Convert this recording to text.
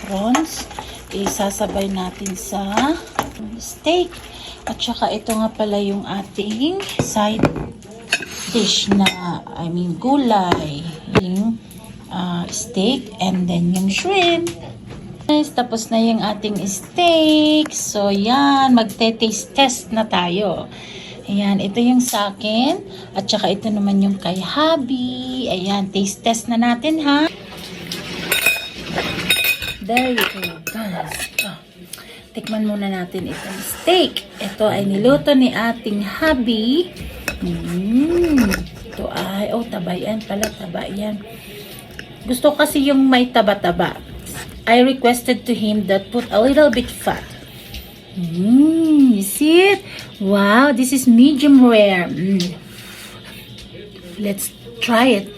prawns. Isasabay natin sa steak. At saka ito nga pala yung ating side dish na, gulay. Yung steak and then yung shrimp. Tapos na yung ating steak. So, yan. Magte-taste test na tayo. Ayan. Ito yung sa akin. At saka ito naman yung kay hubby. Ayan. Taste test na natin, ha? There you go, guys. Tikman muna natin itong steak. Ito ay niluto ni ating hubby. Ito ay, taba yan pala. Taba yan. Gusto kasi yung may taba-taba. I requested to him that put a little bit fat. You see it? Wow, this is medium rare. Let's try it.